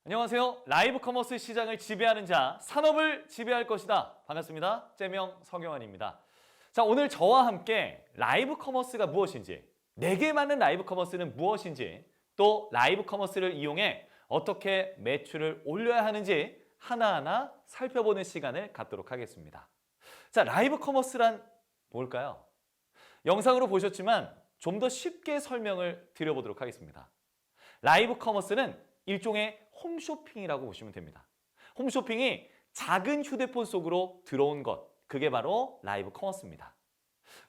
안녕하세요. 라이브 커머스 시장을 지배하는 자, 산업을 지배할 것이다. 반갑습니다. 째명 성경환입니다. 자, 오늘 저와 함께 라이브 커머스가 무엇인지, 내게 맞는 라이브 커머스는 무엇인지, 또 라이브 커머스를 이용해 어떻게 매출을 올려야 하는지 하나하나 살펴보는 시간을 갖도록 하겠습니다. 자, 라이브 커머스란 뭘까요? 영상으로 보셨지만 좀 더 쉽게 설명을 드려보도록 하겠습니다. 라이브 커머스는 일종의 홈쇼핑이라고 보시면 됩니다. 홈쇼핑이 작은 휴대폰 속으로 들어온 것, 그게 바로 라이브 커머스입니다.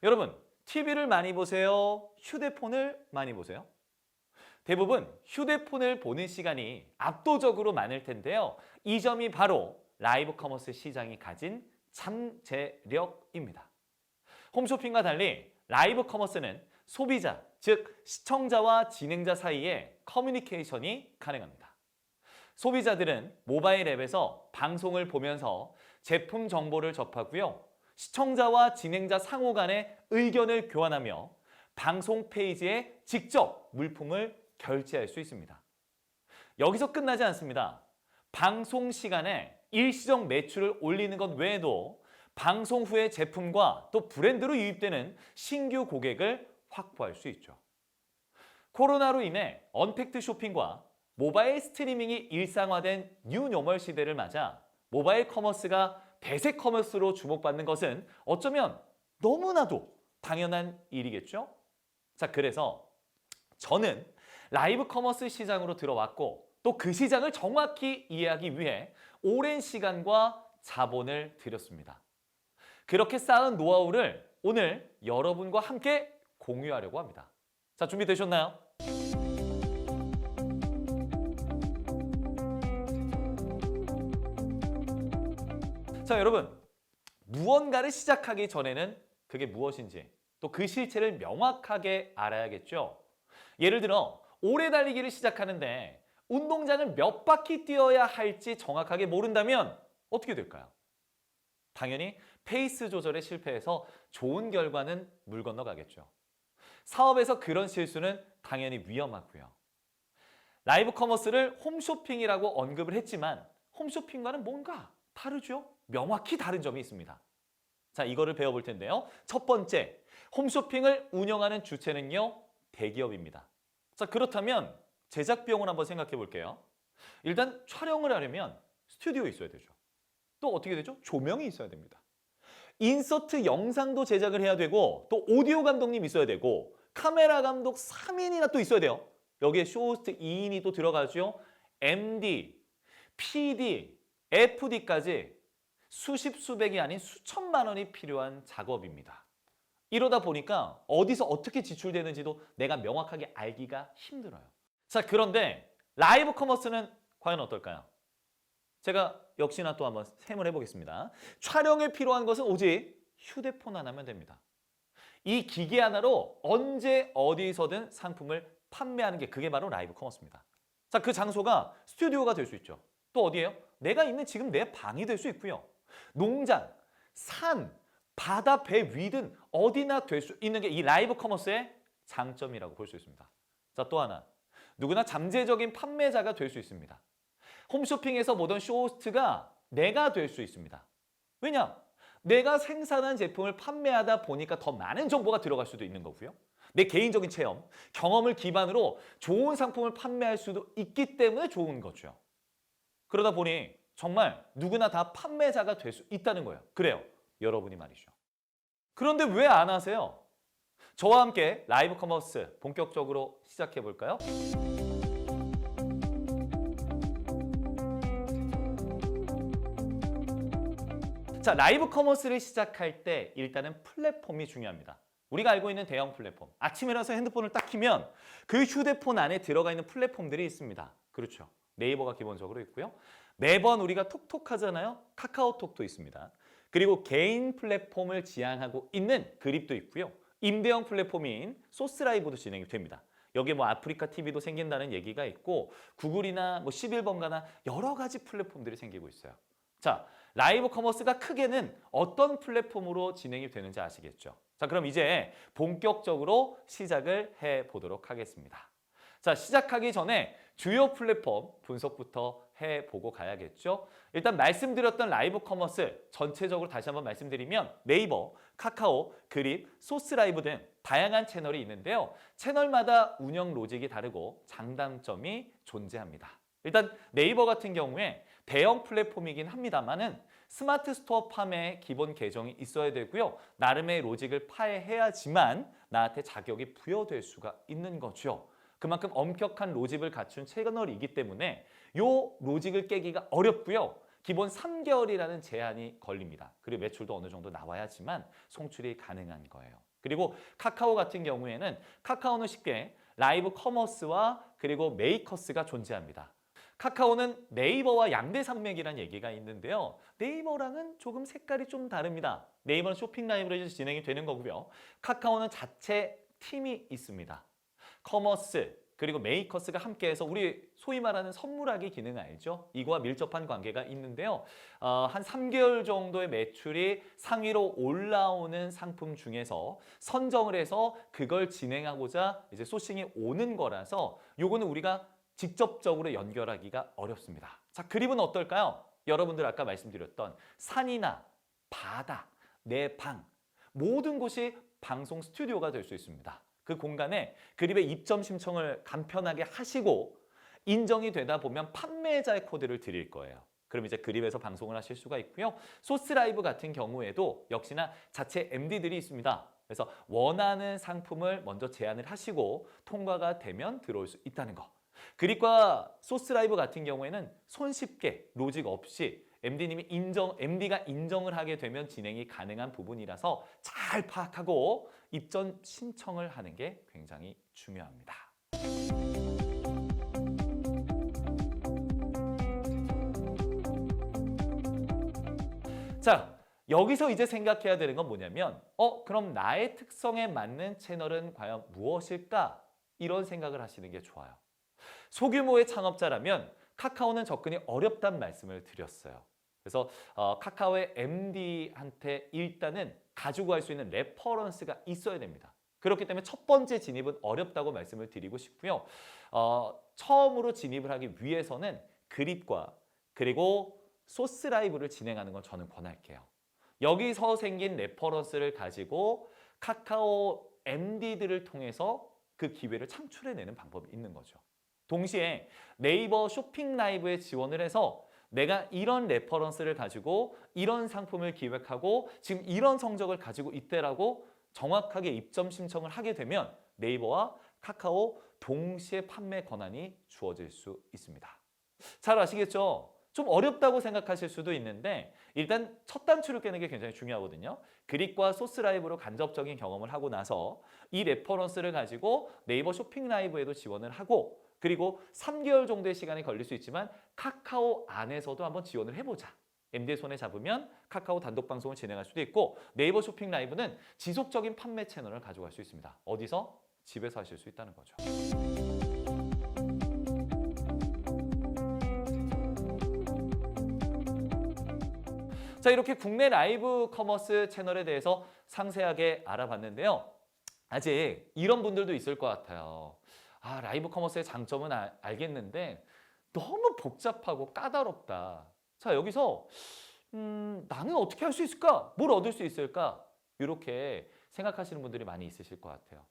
여러분, TV를 많이 보세요? 휴대폰을 많이 보세요? 대부분 휴대폰을 보는 시간이 압도적으로 많을 텐데요. 이 점이 바로 라이브 커머스 시장이 가진 잠재력입니다. 홈쇼핑과 달리 라이브 커머스는 소비자, 즉 시청자와 진행자 사이에 커뮤니케이션이 가능합니다. 소비자들은 모바일 앱에서 방송을 보면서 제품 정보를 접하고요. 시청자와 진행자 상호 간의 의견을 교환하며 방송 페이지에 직접 물품을 결제할 수 있습니다. 여기서 끝나지 않습니다. 방송 시간에 일시적 매출을 올리는 것 외에도 방송 후에 제품과 또 브랜드로 유입되는 신규 고객을 확보할 수 있죠. 코로나로 인해 언택트 쇼핑과 모바일 스트리밍이 일상화된 뉴노멀 시대를 맞아 모바일 커머스가 대세 커머스로 주목받는 것은 어쩌면 너무나도 당연한 일이겠죠? 자, 그래서 저는 라이브 커머스 시장으로 들어왔고 또 그 시장을 정확히 이해하기 위해 오랜 시간과 자본을 들였습니다. 그렇게 쌓은 노하우를 오늘 여러분과 함께 공유하려고 합니다. 자, 준비되셨나요? 자, 여러분, 무언가를 시작하기 전에는 그게 무엇인지 또 그 실체를 명확하게 알아야겠죠. 예를 들어 오래 달리기를 시작하는데 운동장을 몇 바퀴 뛰어야 할지 정확하게 모른다면 어떻게 될까요? 당연히 페이스 조절에 실패해서 좋은 결과는 물 건너가겠죠. 사업에서 그런 실수는 당연히 위험하고요. 라이브 커머스를 홈쇼핑이라고 언급을 했지만 홈쇼핑과는 뭔가 다르죠? 명확히 다른 점이 있습니다. 자, 이거를 배워볼 텐데요. 첫 번째, 홈쇼핑을 운영하는 주체는요, 대기업입니다. 자, 그렇다면 제작 비용을 한번 생각해 볼게요. 일단 촬영을 하려면 스튜디오에 있어야 되죠. 또 어떻게 되죠? 조명이 있어야 됩니다. 인서트 영상도 제작을 해야 되고 또 오디오 감독님 있어야 되고 카메라 감독 3인이나 또 있어야 돼요. 여기에 쇼호스트 2인이 또 들어가죠. MD, PD, FD까지 수십 수백이 아닌 수천만 원이 필요한 작업입니다. 이러다 보니까 어디서 어떻게 지출되는지도 내가 명확하게 알기가 힘들어요. 자, 그런데 라이브 커머스는 과연 어떨까요? 제가 역시나 또 한번 셈을 해보겠습니다. 촬영에 필요한 것은 오직 휴대폰 하나면 됩니다. 이 기계 하나로 언제 어디서든 상품을 판매하는 게 그게 바로 라이브 커머스입니다. 자, 그 장소가 스튜디오가 될 수 있죠. 또 어디예요? 내가 있는 지금 내 방이 될 수 있고요. 농장, 산, 바다, 배 위든 어디나 될 수 있는 게 이 라이브 커머스의 장점이라고 볼 수 있습니다. 자, 또 하나. 누구나 잠재적인 판매자가 될 수 있습니다. 홈쇼핑에서 보던 쇼호스트가 내가 될 수 있습니다. 왜냐? 내가 생산한 제품을 판매하다 보니까 더 많은 정보가 들어갈 수도 있는 거고요. 내 개인적인 체험, 경험을 기반으로 좋은 상품을 판매할 수도 있기 때문에 좋은 거죠. 그러다 보니 정말 누구나 다 판매자가 될 수 있다는 거예요. 그래요. 여러분이 말이죠. 그런데 왜 안 하세요? 저와 함께 라이브 커머스 본격적으로 시작해 볼까요? 자, 라이브 커머스를 시작할 때 일단은 플랫폼이 중요합니다. 우리가 알고 있는 대형 플랫폼. 아침에 일어나서 핸드폰을 딱 키면 그 휴대폰 안에 들어가 있는 플랫폼들이 있습니다. 그렇죠. 네이버가 기본적으로 있고요. 매번 우리가 톡톡 하잖아요. 카카오톡도 있습니다. 그리고 개인 플랫폼을 지향하고 있는 그립도 있고요. 임대형 플랫폼인 소스라이브도 진행이 됩니다. 여기에 뭐 아프리카 TV도 생긴다는 얘기가 있고 구글이나 뭐 11번가나 여러 가지 플랫폼들이 생기고 있어요. 자, 라이브 커머스가 크게는 어떤 플랫폼으로 진행이 되는지 아시겠죠? 자, 그럼 이제 본격적으로 시작을 해보도록 하겠습니다. 자, 시작하기 전에 주요 플랫폼 분석부터 해보고 가야겠죠. 일단 말씀드렸던 라이브 커머스 전체적으로 다시 한번 말씀드리면 네이버, 카카오, 그립, 소스라이브 등 다양한 채널이 있는데요. 채널마다 운영 로직이 다르고 장단점이 존재합니다. 일단 네이버 같은 경우에 대형 플랫폼이긴 합니다만은 스마트 스토어 판매 기본 계정이 있어야 되고요. 나름의 로직을 파해야지만 나한테 자격이 부여될 수가 있는 거죠. 그만큼 엄격한 로직을 갖춘 채널이기 때문에 요 로직을 깨기가 어렵고요. 기본 3개월이라는 제한이 걸립니다. 그리고 매출도 어느 정도 나와야지만 송출이 가능한 거예요. 그리고 카카오 같은 경우에는 카카오는 쉽게 라이브 커머스와 그리고 메이커스가 존재합니다. 카카오는 네이버와 양대 산맥이라는 얘기가 있는데요. 네이버랑은 조금 색깔이 좀 다릅니다. 네이버는 쇼핑 라이브로 진행이 되는 거고요. 카카오는 자체 팀이 있습니다. 커머스 그리고 메이커스가 함께해서 우리 소위 말하는 선물하기 기능 알죠? 이거와 밀접한 관계가 있는데요. 한 3개월 정도의 매출이 상위로 올라오는 상품 중에서 선정을 해서 그걸 진행하고자 이제 소싱이 오는 거라서 요거는 우리가 직접적으로 연결하기가 어렵습니다. 자, 그립은 어떨까요? 여러분들 아까 말씀드렸던 산이나 바다, 내 방 모든 곳이 방송 스튜디오가 될 수 있습니다. 그 공간에 그립의 입점 신청을 간편하게 하시고 인정이 되다 보면 판매자의 코드를 드릴 거예요. 그럼 이제 그립에서 방송을 하실 수가 있고요. 소스라이브 같은 경우에도 역시나 자체 MD들이 있습니다. 그래서 원하는 상품을 먼저 제안을 하시고 통과가 되면 들어올 수 있다는 거. 그립과 소스라이브 같은 경우에는 손쉽게 로직 없이 MD가 인정을 하게 되면 진행이 가능한 부분이라서 잘 파악하고 입점 신청을 하는 게 굉장히 중요합니다. 자, 여기서 이제 생각해야 되는 건 뭐냐면 그럼 나의 특성에 맞는 채널은 과연 무엇일까? 이런 생각을 하시는 게 좋아요. 소규모의 창업자라면 카카오는 접근이 어렵다는 말씀을 드렸어요. 그래서 카카오의 MD한테 일단은 가지고 갈 수 있는 레퍼런스가 있어야 됩니다. 그렇기 때문에 첫 번째 진입은 어렵다고 말씀을 드리고 싶고요. 처음으로 진입을 하기 위해서는 그립과 그리고 소스라이브를 진행하는 건 저는 권할게요. 여기서 생긴 레퍼런스를 가지고 카카오 MD들을 통해서 그 기회를 창출해내는 방법이 있는 거죠. 동시에 네이버 쇼핑 라이브에 지원을 해서 내가 이런 레퍼런스를 가지고 이런 상품을 기획하고 지금 이런 성적을 가지고 있대라고 정확하게 입점 신청을 하게 되면 네이버와 카카오 동시에 판매 권한이 주어질 수 있습니다. 잘 아시겠죠? 좀 어렵다고 생각하실 수도 있는데 일단 첫 단추를 깨는 게 굉장히 중요하거든요. 그립과 소스라이브로 간접적인 경험을 하고 나서 이 레퍼런스를 가지고 네이버 쇼핑 라이브에도 지원을 하고 그리고 3개월 정도의 시간이 걸릴 수 있지만 카카오 안에서도 한번 지원을 해보자. MD의 손에 잡으면 카카오 단독 방송을 진행할 수도 있고 네이버 쇼핑 라이브는 지속적인 판매 채널을 가져갈 수 있습니다. 어디서? 집에서 하실 수 있다는 거죠. 자, 이렇게 국내 라이브 커머스 채널에 대해서 상세하게 알아봤는데요. 아직 이런 분들도 있을 것 같아요. 라이브 커머스의 장점은 알겠는데 너무 복잡하고 까다롭다. 자, 여기서 나는 어떻게 할 수 있을까? 뭘 얻을 수 있을까? 이렇게 생각하시는 분들이 많이 있으실 것 같아요.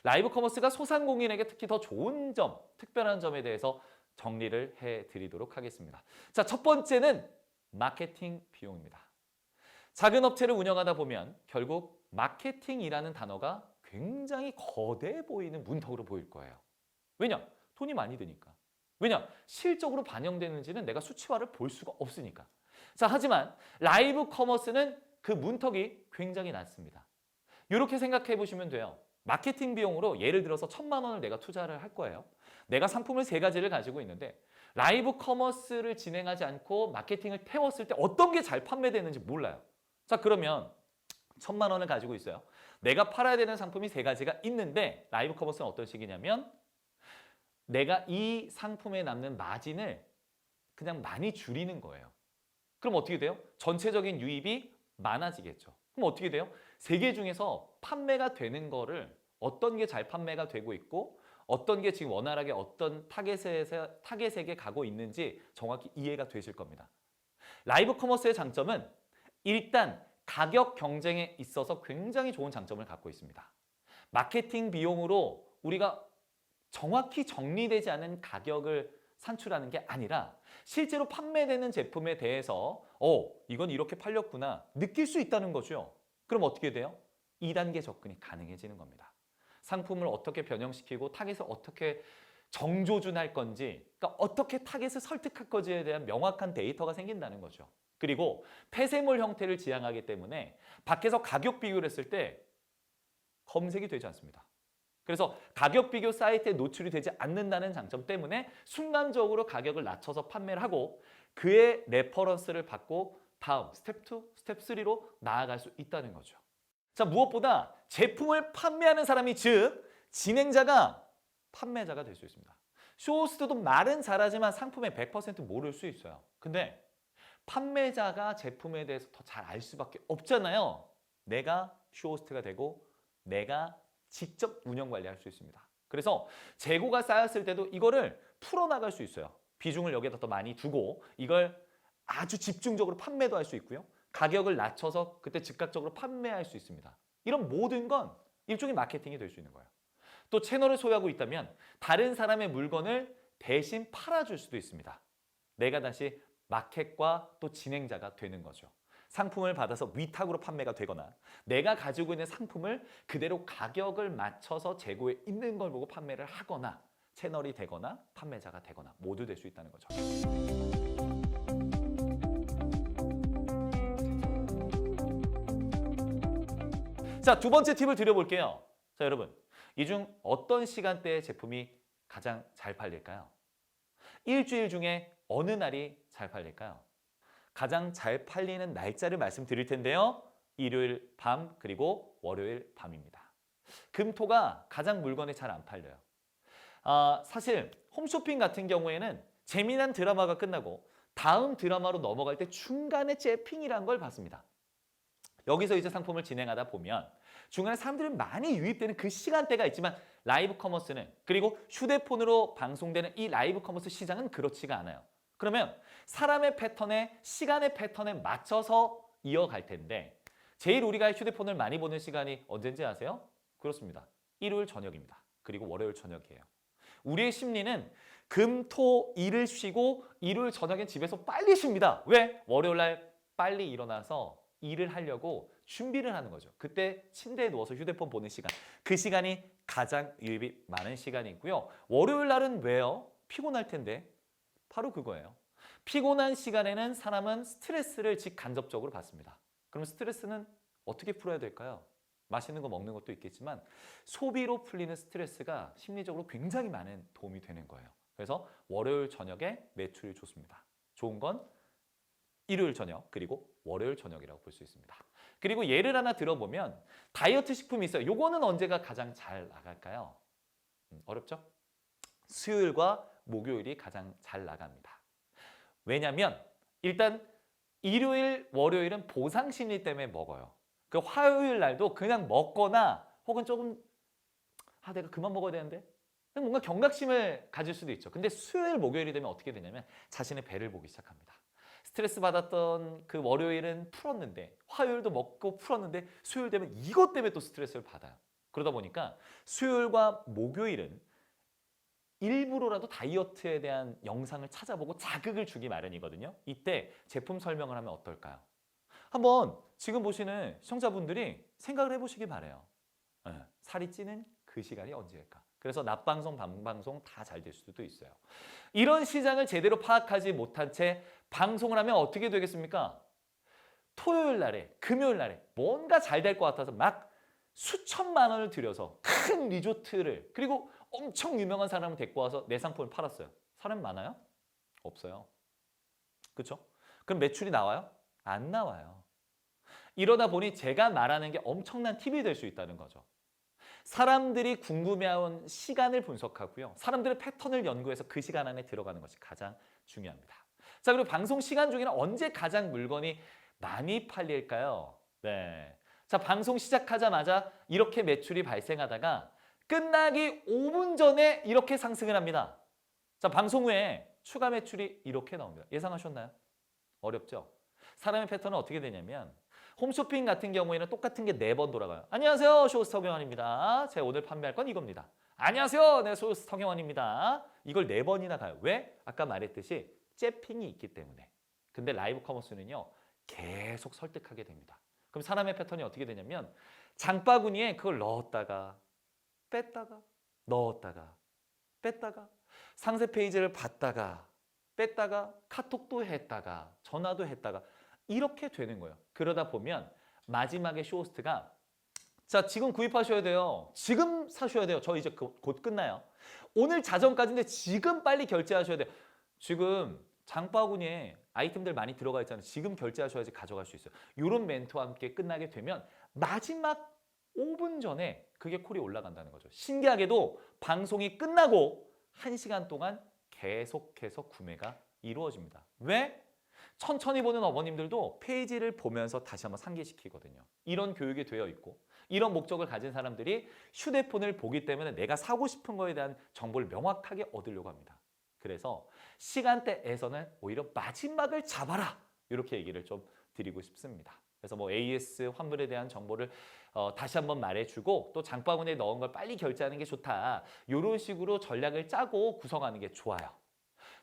라이브 커머스가 소상공인에게 특히 더 좋은 점, 특별한 점에 대해서 정리를 해드리도록 하겠습니다. 자, 첫 번째는 마케팅 비용입니다. 작은 업체를 운영하다 보면 결국 마케팅이라는 단어가 굉장히 거대해 보이는 문턱으로 보일 거예요. 왜냐? 돈이 많이 드니까. 왜냐? 실적으로 반영되는지는 내가 수치화를 볼 수가 없으니까. 자, 하지만 라이브 커머스는 그 문턱이 굉장히 낮습니다. 이렇게 생각해 보시면 돼요. 마케팅 비용으로 예를 들어서 1,000만 원을 내가 투자를 할 거예요. 내가 상품을 3가지를 가지고 있는데 라이브 커머스를 진행하지 않고 마케팅을 태웠을 때 어떤 게 잘 판매되는지 몰라요. 자, 그러면 1,000만 원을 가지고 있어요. 내가 팔아야 되는 상품이 3가지가 있는데 라이브 커머스는 어떤 식이냐면 내가 이 상품에 남는 마진을 그냥 많이 줄이는 거예요. 그럼 어떻게 돼요? 전체적인 유입이 많아지겠죠. 그럼 어떻게 돼요? 3개 중에서 판매가 되는 거를 어떤 게 잘 판매가 되고 있고 어떤 게 지금 원활하게 어떤 타겟에게 가고 있는지 정확히 이해가 되실 겁니다. 라이브 커머스의 장점은 일단 가격 경쟁에 있어서 굉장히 좋은 장점을 갖고 있습니다. 마케팅 비용으로 우리가 정확히 정리되지 않은 가격을 산출하는 게 아니라 실제로 판매되는 제품에 대해서 이건 이렇게 팔렸구나 느낄 수 있다는 거죠. 그럼 어떻게 돼요? 2단계 접근이 가능해지는 겁니다. 상품을 어떻게 변형시키고 타겟을 어떻게 정조준할 건지, 그러니까 어떻게 타겟을 설득할 건지에 대한 명확한 데이터가 생긴다는 거죠. 그리고 폐쇄물 형태를 지향하기 때문에 밖에서 가격 비교를 했을 때 검색이 되지 않습니다. 그래서 가격 비교 사이트에 노출이 되지 않는다는 장점 때문에 순간적으로 가격을 낮춰서 판매를 하고 그의 레퍼런스를 받고 다음 스텝 2, 스텝 3로 나아갈 수 있다는 거죠. 자, 무엇보다 제품을 판매하는 사람이 즉 진행자가 판매자가 될 수 있습니다. 쇼호스트도 말은 잘하지만 상품의 100% 모를 수 있어요. 근데 판매자가 제품에 대해서 더 잘 알 수밖에 없잖아요. 내가 쇼호스트가 되고 내가 직접 운영 관리할 수 있습니다. 그래서 재고가 쌓였을 때도 이거를 풀어나갈 수 있어요. 비중을 여기에다 더 많이 두고 이걸 아주 집중적으로 판매도 할 수 있고요. 가격을 낮춰서 그때 즉각적으로 판매할 수 있습니다. 이런 모든 건 일종의 마케팅이 될 수 있는 거예요. 또 채널을 소유하고 있다면 다른 사람의 물건을 대신 팔아줄 수도 있습니다. 내가 다시 마켓과 또 진행자가 되는 거죠. 상품을 받아서 위탁으로 판매가 되거나 내가 가지고 있는 상품을 그대로 가격을 맞춰서 재고에 있는 걸 보고 판매를 하거나 채널이 되거나 판매자가 되거나 모두 될 수 있다는 거죠. 자, 두 번째 팁을 드려볼게요. 자, 여러분, 이 중 어떤 시간대에 제품이 가장 잘 팔릴까요? 일주일 중에 어느 날이 잘 팔릴까요? 가장 잘 팔리는 날짜를 말씀드릴 텐데요. 일요일 밤 그리고 월요일 밤입니다. 금토가 가장 물건이 잘 안 팔려요. 사실 홈쇼핑 같은 경우에는 재미난 드라마가 끝나고 다음 드라마로 넘어갈 때 중간에 재핑이라는 걸 봤습니다. 여기서 이제 상품을 진행하다 보면 중간에 사람들이 많이 유입되는 그 시간대가 있지만 라이브 커머스는 그리고 휴대폰으로 방송되는 이 라이브 커머스 시장은 그렇지가 않아요. 그러면 사람의 패턴에 시간의 패턴에 맞춰서 이어갈 텐데 제일 우리가 휴대폰을 많이 보는 시간이 언제인지 아세요? 그렇습니다. 일요일 저녁입니다. 그리고 월요일 저녁이에요. 우리의 심리는 금, 토, 일을 쉬고 일요일 저녁엔 집에서 빨리 쉽니다. 왜? 월요일 날 빨리 일어나서 일을 하려고 준비를 하는 거죠. 그때 침대에 누워서 휴대폰 보는 시간. 그 시간이 가장 유입이 많은 시간이고요. 월요일 날은 왜요? 피곤할 텐데. 바로 그거예요. 피곤한 시간에는 사람은 스트레스를 직간접적으로 받습니다. 그럼 스트레스는 어떻게 풀어야 될까요? 맛있는 거 먹는 것도 있겠지만 소비로 풀리는 스트레스가 심리적으로 굉장히 많은 도움이 되는 거예요. 그래서 월요일 저녁에 매출이 좋습니다. 좋은 건 일요일 저녁 그리고 월요일 저녁이라고 볼 수 있습니다. 그리고 예를 하나 들어보면 다이어트 식품이 있어요. 요거는 언제가 가장 잘 나갈까요? 어렵죠? 수요일과 목요일이 가장 잘 나갑니다. 왜냐면 일단 일요일, 월요일은 보상 심리 때문에 먹어요. 그 화요일 날도 그냥 먹거나 혹은 조금 내가 그만 먹어야 되는데 뭔가 경각심을 가질 수도 있죠. 근데 수요일, 목요일이 되면 어떻게 되냐면 자신의 배를 보기 시작합니다. 스트레스 받았던 그 월요일은 풀었는데 화요일도 먹고 풀었는데 수요일 되면 이것 때문에 또 스트레스를 받아요. 그러다 보니까 수요일과 목요일은 일부러라도 다이어트에 대한 영상을 찾아보고 자극을 주기 마련이거든요. 이때 제품 설명을 하면 어떨까요? 한번 지금 보시는 시청자분들이 생각을 해보시기 바래요. 살이 찌는 그 시간이 언제일까? 그래서 낮방송, 밤방송 다 잘 될 수도 있어요. 이런 시장을 제대로 파악하지 못한 채 방송을 하면 어떻게 되겠습니까? 토요일 날에, 금요일 날에 뭔가 잘 될 것 같아서 막 수천만 원을 들여서 큰 리조트를 그리고 엄청 유명한 사람을 데리고 와서 내 상품을 팔았어요. 사람 많아요? 없어요. 그렇죠? 그럼 매출이 나와요? 안 나와요. 이러다 보니 제가 말하는 게 엄청난 팁이 될 수 있다는 거죠. 사람들이 궁금해하는 시간을 분석하고요. 사람들의 패턴을 연구해서 그 시간 안에 들어가는 것이 가장 중요합니다. 자, 그리고 방송 시간 중에는 언제 가장 물건이 많이 팔릴까요? 네. 자, 방송 시작하자마자 이렇게 매출이 발생하다가 끝나기 5분 전에 이렇게 상승을 합니다. 자, 방송 후에 추가 매출이 이렇게 나옵니다. 예상하셨나요? 어렵죠? 사람의 패턴은 어떻게 되냐면 홈쇼핑 같은 경우에는 똑같은 게 4번 돌아가요. 안녕하세요. 쇼스터 경환입니다. 제가 오늘 판매할 건 이겁니다. 안녕하세요. 네, 쇼스터 경환입니다. 이걸 4번이나 가요. 왜? 아까 말했듯이 째핑이 있기 때문에. 근데 라이브 커머스는요. 계속 설득하게 됩니다. 그럼 사람의 패턴이 어떻게 되냐면 장바구니에 그걸 넣었다가 뺐다가 넣었다가 뺐다가 상세 페이지를 봤다가 뺐다가 카톡도 했다가 전화도 했다가 이렇게 되는 거예요. 그러다 보면 마지막에 쇼호스트가 자, 지금 구입하셔야 돼요. 지금 사셔야 돼요. 저 이제 곧 끝나요. 오늘 자정까지인데 지금 빨리 결제하셔야 돼요. 지금 장바구니에 아이템들 많이 들어가 있잖아요. 지금 결제하셔야지 가져갈 수 있어요. 이런 멘트와 함께 끝나게 되면 마지막 5분 전에 그게 콜이 올라간다는 거죠. 신기하게도 방송이 끝나고 1시간 동안 계속해서 구매가 이루어집니다. 왜? 천천히 보는 어머님들도 페이지를 보면서 다시 한번 상기시키거든요. 이런 교육이 되어 있고 이런 목적을 가진 사람들이 휴대폰을 보기 때문에 내가 사고 싶은 거에 대한 정보를 명확하게 얻으려고 합니다. 그래서 시간대에서는 오히려 마지막을 잡아라 이렇게 얘기를 좀 드리고 싶습니다. 그래서 뭐 AS 환불에 대한 정보를 다시 한번 말해주고 또 장바구니에 넣은 걸 빨리 결제하는 게 좋다. 이런 식으로 전략을 짜고 구성하는 게 좋아요.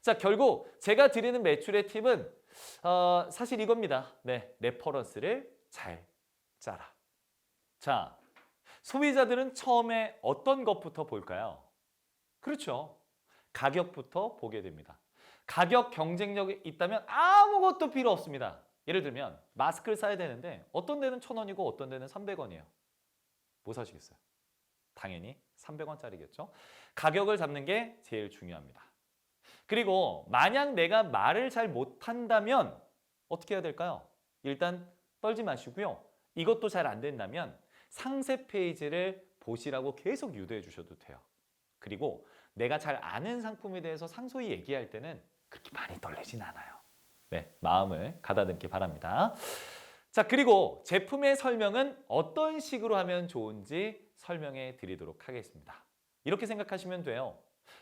자, 결국 제가 드리는 매출의 팁은 사실 이겁니다. 네, 레퍼런스를 잘 짜라. 자, 소비자들은 처음에 어떤 것부터 볼까요? 그렇죠. 가격부터 보게 됩니다. 가격 경쟁력이 있다면 아무것도 필요 없습니다. 예를 들면 마스크를 사야 되는데 어떤 데는 1,000원이고 어떤 데는 300원이에요. 뭐 사시겠어요? 당연히 300원짜리겠죠. 가격을 잡는 게 제일 중요합니다. 그리고 만약 내가 말을 잘 못한다면 어떻게 해야 될까요? 일단 떨지 마시고요. 이것도 잘 안 된다면 상세 페이지를 보시라고 계속 유도해 주셔도 돼요. 그리고 내가 잘 아는 상품에 대해서 상소히 얘기할 때는 그렇게 많이 떨리진 않아요. 네, 마음을 가다듬기 바랍니다. 자, 그리고 제품의 설명은 어떤 식으로 하면 좋은지 설명해 드리도록 하겠습니다. 이렇게 생각하시면 돼요.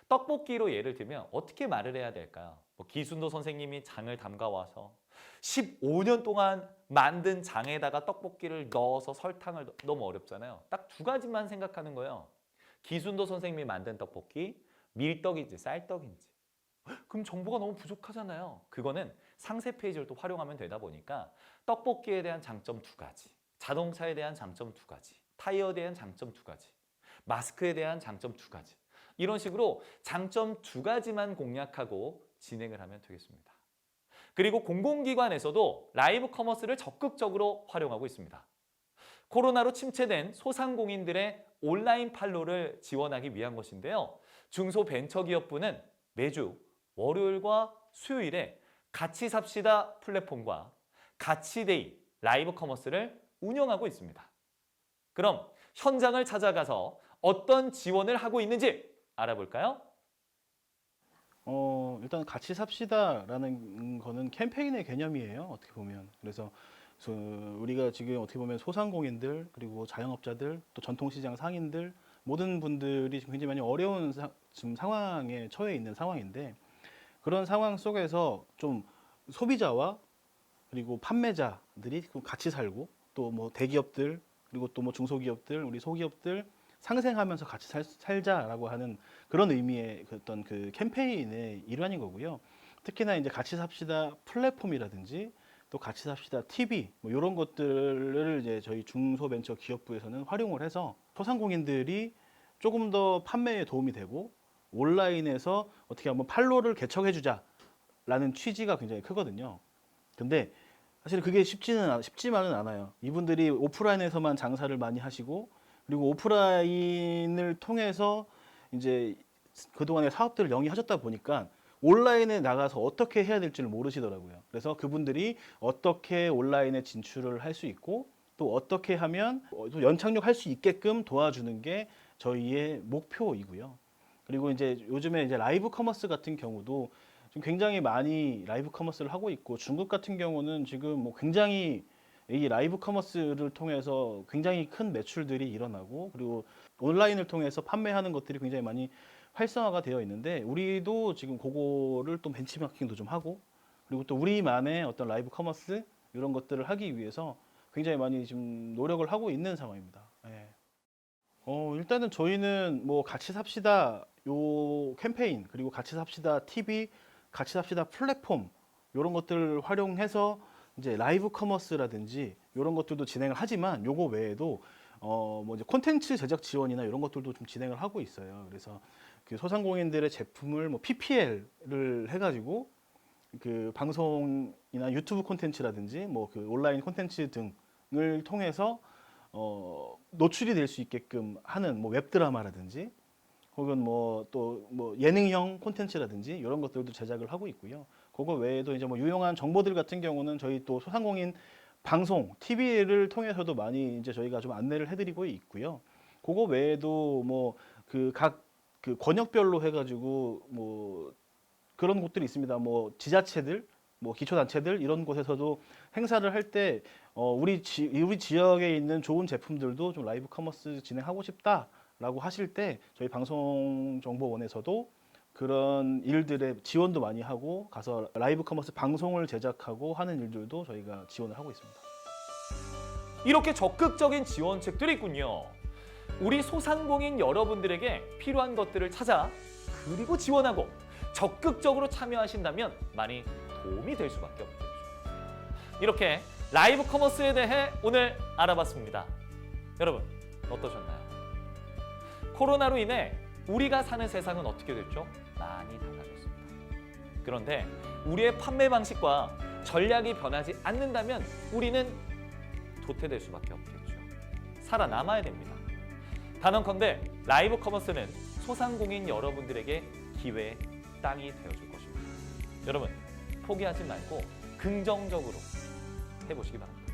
떡볶이로 예를 들면 어떻게 말을 해야 될까요? 뭐 기순도 선생님이 장을 담가와서 15년 동안 만든 장에다가 떡볶이를 넣어서 설탕을 너무 어렵잖아요. 딱 2가지만 생각하는 거예요. 기순도 선생님이 만든 떡볶이, 밀떡인지 쌀떡인지. 그럼 정보가 너무 부족하잖아요. 그거는 상세 페이지를 또 활용하면 되다 보니까 떡볶이에 대한 장점 2가지, 자동차에 대한 장점 2가지, 타이어에 대한 장점 2가지, 마스크에 대한 장점 2가지. 이런 식으로 장점 2가지만 공략하고 진행을 하면 되겠습니다. 그리고 공공기관에서도 라이브 커머스를 적극적으로 활용하고 있습니다. 코로나로 침체된 소상공인들의 온라인 판로를 지원하기 위한 것인데요. 중소벤처기업부는 매주 월요일과 수요일에 같이 삽시다 플랫폼과 가치데이 라이브 커머스를 운영하고 있습니다. 그럼 현장을 찾아가서 어떤 지원을 하고 있는지 알아볼까요? 일단 같이 삽시다라는 거는 캠페인의 개념이에요. 어떻게 보면. 그래서 우리가 지금 어떻게 보면 소상공인들 그리고 자영업자들 또 전통시장 상인들 모든 분들이 지금 굉장히 많이 어려운 지금 상황에 처해 있는 상황인데 그런 상황 속에서 좀 소비자와 그리고 판매자들이 같이 살고 또 뭐 대기업들 그리고 또 뭐 중소기업들 우리 소기업들 상생하면서 같이 살자라고 하는 그런 의미의 어떤 그 캠페인의 일환인 거고요. 특히나 이제 같이 삽시다 플랫폼이라든지 또 같이 삽시다 TV 뭐 이런 것들을 이제 저희 중소벤처기업부에서는 활용을 해서 소상공인들이 조금 더 판매에 도움이 되고 온라인에서 어떻게 한번 판로를 개척해주자라는 취지가 굉장히 크거든요. 근데 사실 그게 쉽지만은 않아요. 이분들이 오프라인에서만 장사를 많이 하시고 그리고 오프라인을 통해서 이제 그동안의 사업들을 영위하셨다 보니까 온라인에 나가서 어떻게 해야 될지를 모르시더라고요. 그래서 그분들이 어떻게 온라인에 진출을 할 수 있고 또 어떻게 하면 또 연착륙할 수 있게끔 도와주는 게 저희의 목표이고요. 그리고 이제 요즘에 이제 라이브 커머스 같은 경우도 좀 굉장히 많이 라이브 커머스를 하고 있고 중국 같은 경우는 지금 뭐 굉장히 이 라이브 커머스를 통해서 굉장히 큰 매출들이 일어나고 그리고 온라인을 통해서 판매하는 것들이 굉장히 많이 활성화가 되어 있는데 우리도 지금 그거를 또 벤치마킹도 좀 하고 그리고 또 우리만의 어떤 라이브 커머스 이런 것들을 하기 위해서 굉장히 많이 지금 노력을 하고 있는 상황입니다. 예. 일단은 저희는 뭐 같이 삽시다 요 캠페인 그리고 같이 삽시다 TV, 같이 삽시다 플랫폼 이런 것들을 활용해서 이제 라이브 커머스라든지 이런 것들도 진행을 하지만 요거 외에도 뭐 이제 콘텐츠 제작 지원이나 이런 것들도 좀 진행을 하고 있어요. 그래서 그 소상공인들의 제품을 뭐 PPL을 해가지고 그 방송이나 유튜브 콘텐츠라든지 뭐 그 온라인 콘텐츠 등을 통해서 노출이 될 수 있게끔 하는 뭐 웹드라마라든지 혹은 뭐 또 뭐 예능형 콘텐츠라든지 이런 것들도 제작을 하고 있고요. 그거 외에도 이제 뭐 유용한 정보들 같은 경우는 저희 또 소상공인 방송, TV를 통해서도 많이 이제 저희가 좀 안내를 해드리고 있고요. 그거 외에도 뭐 그 각 그 권역별로 해가지고 뭐 그런 곳들이 있습니다. 뭐 지자체들, 뭐 기초단체들 이런 곳에서도 행사를 할 때 우리 지역에 있는 좋은 제품들도 좀 라이브 커머스 진행하고 싶다라고 하실 때 저희 방송정보원에서도 그런 일들의 지원도 많이 하고 가서 라이브 커머스 방송을 제작하고 하는 일들도 저희가 지원을 하고 있습니다. 이렇게 적극적인 지원책들이 있군요. 우리 소상공인 여러분들에게 필요한 것들을 찾아 그리고 지원하고 적극적으로 참여하신다면 많이 도움이 될 수밖에 없겠죠. 이렇게 라이브 커머스에 대해 오늘 알아봤습니다. 여러분 어떠셨나요? 코로나로 인해 우리가 사는 세상은 어떻게 됐죠? 많이 달라졌습니다. 그런데 우리의 판매 방식과 전략이 변하지 않는다면 우리는 도태될 수밖에 없겠죠. 살아남아야 됩니다. 단언컨대 라이브 커머스는 소상공인 여러분들에게 기회의 땅이 되어줄 것입니다. 여러분 포기하지 말고 긍정적으로 해보시기 바랍니다.